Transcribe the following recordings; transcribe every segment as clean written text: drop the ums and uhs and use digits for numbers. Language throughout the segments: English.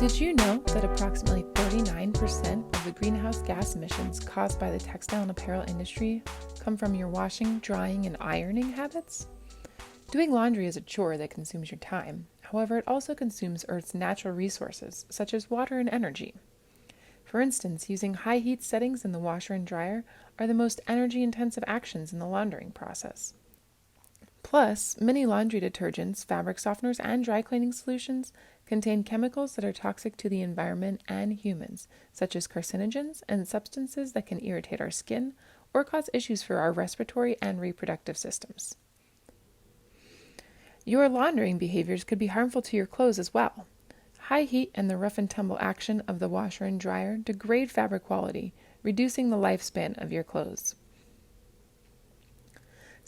Did you know that approximately 39% of the greenhouse gas emissions caused by the textile and apparel industry come from your washing, drying, and ironing habits? Doing laundry is a chore that consumes your time. However, it also consumes Earth's natural resources, such as water and energy. For instance, using high heat settings in the washer and dryer are the most energy-intensive actions in the laundering process. Plus, many laundry detergents, fabric softeners, and dry cleaning solutions contain chemicals that are toxic to the environment and humans, such as carcinogens and substances that can irritate our skin or cause issues for our respiratory and reproductive systems. Your laundering behaviors could be harmful to your clothes as well. High heat and the rough and tumble action of the washer and dryer degrade fabric quality, reducing the lifespan of your clothes.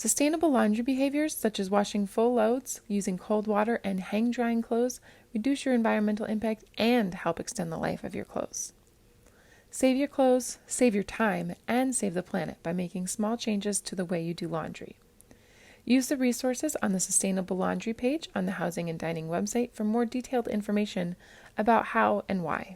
Sustainable laundry behaviors, such as washing full loads, using cold water, and hang-drying clothes, reduce your environmental impact and help extend the life of your clothes. Save your clothes, save your time, and save the planet by making small changes to the way you do laundry. Use the resources on the Sustainable Laundry page on the Housing and Dining website for more detailed information about how and why.